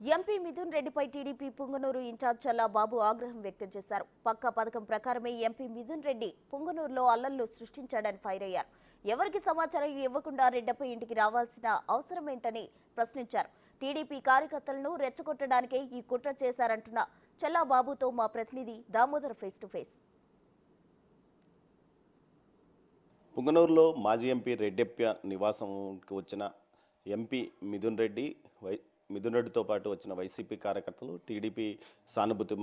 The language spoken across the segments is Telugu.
ఎంపీ మిథున్ రెడ్డిపై టీడీపీ పుంగనూరు ఇన్ఛార్జ్ చల్లా బాబు ఆగ్రహం వ్యక్తం చేశారు. పక్కా పథకం ప్రకారమే ఎంపీ మిథున్ రెడ్డి పుంగనూరులో అల్లర్లు సృష్టించాడని ఫైర్ అయ్యారు. ఎవరికి సమాచారం ఇవ్వకుండా రెడ్డిపై ఇంటికి రావాల్సిన అవసరమేంటని ప్రశ్నించారు. టీడీపీ కార్యకర్తలను రెచ్చగొట్టడానికే ఈ కుట్ర చేశారంటున్న చల్లా బాబుతో మా ప్రతినిధి దామోదర్ ఫేస్ టు ఫేస్. పుంగనూరులో మాజీ ఎంపీ రెడ్డెప్ప నివాసంకి వచ్చిన ఎంపీ మిథున్ రెడ్డితో పాటు వచ్చిన వైసీపీ కార్యకర్తలు టీడీపీ సానుభూతి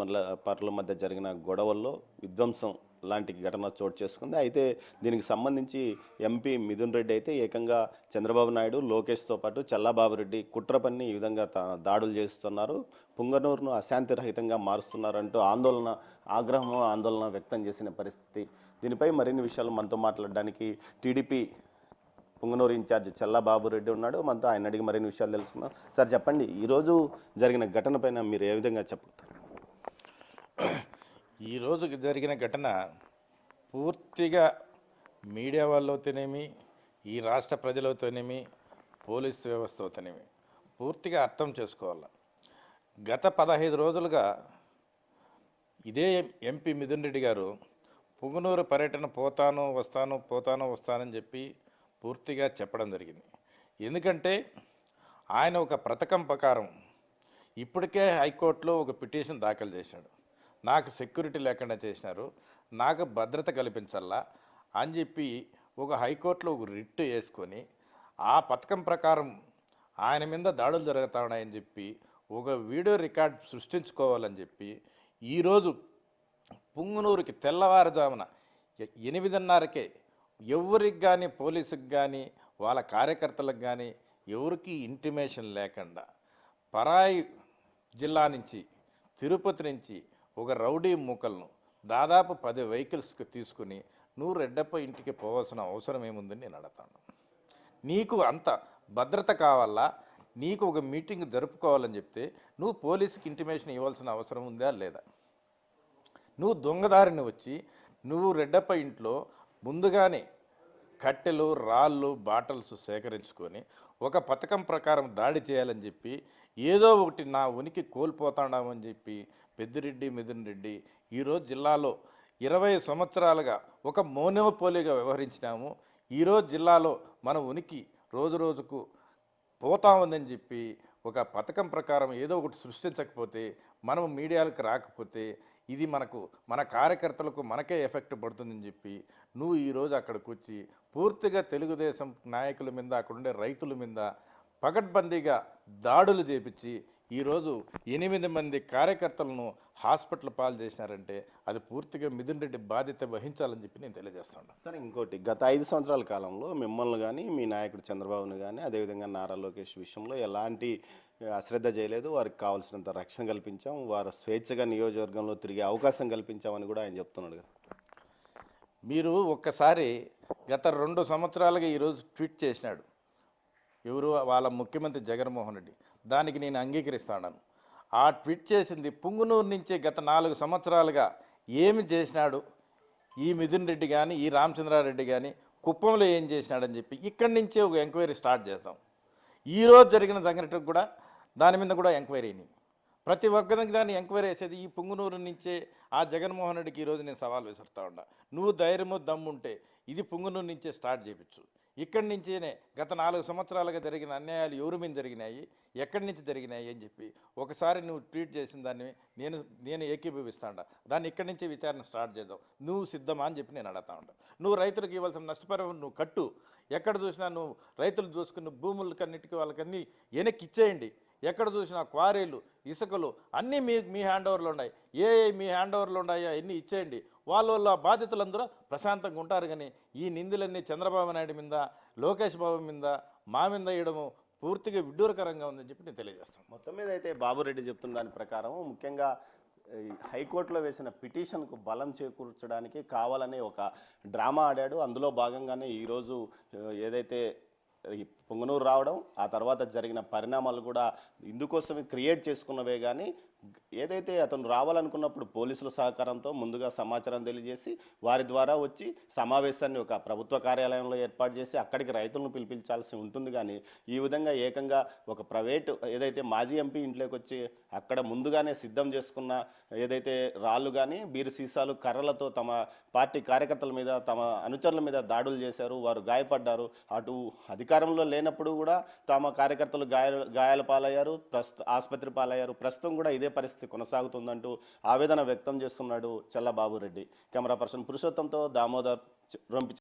పరుల మధ్య జరిగిన గొడవల్లో విధ్వంసం లాంటి ఘటన చోటు చేసుకుంది. అయితే దీనికి సంబంధించి ఎంపీ మిథున్ రెడ్డి అయితే ఏకంగా చంద్రబాబు నాయుడు, లోకేష్తో పాటు చల్లాబాబు రెడ్డి కుట్ర పన్ని ఈ విధంగా దాడులు చేస్తున్నారు, పుంగనూరును అశాంతిరహితంగా మారుస్తున్నారంటూ ఆందోళన వ్యక్తం చేసిన పరిస్థితి. దీనిపై మరిన్ని విషయాలు మనతో మాట్లాడడానికి టీడీపీ పుంగనూరు ఇన్ఛార్జ్ చల్లాబాబు రెడ్డి ఉన్నాడు. మనతో ఆయన అడిగి మరిన్ని విషయాలు తెలుసుకుందాం. సార్ చెప్పండి, ఈరోజు జరిగిన ఘటన పైన మీరు ఏ విధంగా చెప్తారు? ఈరోజు జరిగిన ఘటన పూర్తిగా మీడియా వాళ్ళతోనేమి, ఈ రాష్ట్ర ప్రజలతోనేమి, పోలీసు వ్యవస్థతోనేమి పూర్తిగా అర్థం చేసుకోవాలి. గత 15 రోజులుగా ఇదే ఎంపీ మిథున్ రెడ్డి గారు పుంగనూరు పర్యటన వస్తానని చెప్పి పూర్తిగా చెప్పడం జరిగింది. ఎందుకంటే ఆయన ఒక పథకం ప్రకారం ఇప్పటికే హైకోర్టులో ఒక పిటిషన్ దాఖలు చేశాడు. నాకు సెక్యూరిటీ లేకుండా చేసినారు, నాకు భద్రత కల్పించాలా అని చెప్పి ఒక హైకోర్టులో ఒక రిట్ వేసుకొని ఆ పథకం ప్రకారం ఆయన మీద దాడులు జరుగుతూ ఉన్నాయని చెప్పి ఒక వీడియో రికార్డ్ సృష్టించుకోవాలని చెప్పి ఈరోజు పుంగనూరుకి తెల్లవారుజామున 8:30కే ఎవరికి కానీ, పోలీసుకి కానీ, వాళ్ళ కార్యకర్తలకు కానీ ఎవరికి ఇంటిమేషన్ లేకుండా పరాయి జిల్లా నుంచి, తిరుపతి నుంచి ఒక రౌడీ మూకలను దాదాపు 10 వెహికల్స్కి తీసుకుని నువ్వు రెడ్డప్ప ఇంటికి పోవాల్సిన అవసరం ఏముందని నేను అడుగుతాను. నీకు అంత భద్రత కావాలా, నీకు ఒక మీటింగ్ జరుపుకోవాలని చెప్తే నువ్వు పోలీసుకి ఇంటిమేషన్ ఇవ్వాల్సిన అవసరం ఉందా లేదా? నువ్వు దొంగదారిని వచ్చి నువ్వు రెడ్డప్ప ఇంట్లో ముందుగానే కట్టెలు, రాళ్ళు, బాటల్స్ సేకరించుకొని ఒక పథకం ప్రకారం దాడి చేయాలని చెప్పి ఏదో ఒకటి నా ఉనికి కోల్పోతాడామని చెప్పి పెద్దిరెడ్డి మిథున్ రెడ్డి ఈరోజు జిల్లాలో 20 సంవత్సరాలుగా ఒక మోనోపోలీగా వ్యవహరించినాము. ఈరోజు జిల్లాలో మన ఉనికి రోజుకు పోతా ఉందని చెప్పి ఒక పథకం ప్రకారం ఏదో ఒకటి సృష్టించకపోతే, మనం మీడియాలకు రాకపోతే ఇది మన కార్యకర్తలకు మనకే ఎఫెక్ట్ పడుతుందని చెప్పి నువ్వు ఈరోజు అక్కడికి వచ్చి పూర్తిగా తెలుగుదేశం నాయకుల మీద, అక్కడుండే రైతుల మీద పకడ్బందీగా దాడులు చేపించి ఈరోజు 8 మంది కార్యకర్తలను హాస్పిటల్ పాలు చేసినారంటే అది పూర్తిగా మిథున్ రెడ్డి బాధ్యత వహించాలని చెప్పి నేను తెలియజేస్తాను. సరే, ఇంకోటి, గత 5 సంవత్సరాల కాలంలో మిమ్మల్ని కానీ, మీ నాయకుడు చంద్రబాబును కానీ, అదేవిధంగా నారా లోకేష్ విషయంలో ఎలాంటి అశ్రద్ధ చేయలేదు. వారికి కావాల్సినంత రక్షణ కల్పించాం, వారు స్వేచ్ఛగా నియోజకవర్గంలో తిరిగే అవకాశం కల్పించామని కూడా ఆయన చెప్తున్నాడు కదా. మీరు ఒక్కసారి గత 2 సంవత్సరాలుగా ఈరోజు ట్వీట్ చేసినాడు ఎవరు, వాళ్ళ ముఖ్యమంత్రి జగన్మోహన్ రెడ్డి. దానికి నేను అంగీకరిస్తాను. ఆ ట్వీట్ చేసింది పుంగనూరు నుంచి గత 4 సంవత్సరాలుగా ఏమి చేసినాడు ఈ మిథున్ రెడ్డి కానీ, ఈ రామచంద్రారెడ్డి కానీ కుప్పంలో ఏం చేసినాడని చెప్పి ఇక్కడి నుంచే ఒక ఎంక్వైరీ స్టార్ట్ చేస్తాం. ఈరోజు జరిగిన సంఘటనకు కూడా దాని మీద కూడా ఎంక్వైరీ అయింది. ప్రతి ఒక్కరికి దాన్ని ఎంక్వైరీ చేసేది ఈ పుంగనూరు నుంచే. ఆ జగన్మోహన్ రెడ్డికి ఈరోజు నేను సవాల్ విసురుతా ఉన్నా, నువ్వు ధైర్యము దమ్ముంటే ఇది పుంగనూరు నుంచే స్టార్ట్ చేయించు. ఇక్కడి నుంచేనే గత 4 సంవత్సరాలుగా జరిగిన అన్యాయాలు ఎవరి మీద జరిగినాయి, ఎక్కడి నుంచి జరిగినాయి అని చెప్పి ఒకసారి నువ్వు ట్వీట్ చేసిన దాన్ని నేను ఏకీభవిస్తాను. దాన్ని ఇక్కడి నుంచే విచారణ స్టార్ట్ చేద్దాం. నువ్వు సిద్ధమా అని చెప్పి నేను అడుగుతా ఉంటాను. నువ్వు రైతులకు ఇవ్వాల్సిన నష్టపరిహారం నువ్వు కట్టు. ఎక్కడ చూసినా నువ్వు రైతులు చూసుకున్న భూములకన్నిటికీ వాళ్ళకన్నీ వెనక్కి ఇచ్చేయండి. ఎక్కడ చూసినా క్వారీలు, ఇసుకలు అన్నీ మీ హ్యాండ్ ఓవర్లో ఉన్నాయి. మీ హ్యాండ్ ఓవర్లో ఉన్నాయో అన్నీ ఇచ్చేయండి. వాళ్ళ బాధితులందరూ ప్రశాంతంగా ఉంటారు. కానీ ఈ నిందులన్నీ చంద్రబాబు నాయుడు మీద, లోకేష్ బాబు మీద, మా మీద వేయడము పూర్తిగా విడ్డూరకరంగా ఉందని చెప్పి నేను తెలియజేస్తాను. మొత్తం మీద అయితే బాబు రెడ్డి చెప్తున్న దాని ప్రకారం ముఖ్యంగా హైకోర్టులో వేసిన పిటిషన్కు బలం చేకూర్చడానికి కావాలనే ఒక డ్రామా ఆడాడు. అందులో భాగంగానే ఈరోజు ఏదైతే పొంగనూరు రావడం, ఆ తర్వాత జరిగిన పరిణామాలు కూడా ఇందుకోసమే క్రియేట్ చేసుకున్నవే కానీ ఏదైతే అతను రావాలనుకున్నప్పుడు పోలీసుల సహకారంతో ముందుగా సమాచారం తెలియజేసి వారి ద్వారా వచ్చి సమావేశాన్ని ఒక ప్రభుత్వ కార్యాలయంలో ఏర్పాటు చేసి అక్కడికి రైతులను పిలిపించాల్సి ఉంటుంది. కానీ ఈ విధంగా ఏకంగా ఒక ప్రైవేటు ఏదైతే మాజీ ఎంపీ ఇంట్లోకి వచ్చి అక్కడ ముందుగానే సిద్ధం చేసుకున్న ఏదైతే రాళ్ళు కానీ బీరు సీసాలు కర్రలతో తమ పార్టీ కార్యకర్తల మీద తమ అనుచరుల మీద దాడులు చేశారు, వారు గాయపడ్డారు. అటు అధికారంలో లేనప్పుడు కూడా తమ కార్యకర్తలు గాయాల పాలయ్యారు, ఆసుపత్రి పాలయ్యారు. ప్రస్తుతం కూడా ఇదే పరిస్థితి కొనసాగుతుందంటూ ఆవేదన వ్యక్తం చేస్తున్నాడు చల్లబాబు రెడ్డి. కెమెరా పర్సన్ పురుషోత్తంతో దామోదర్ రొంపి.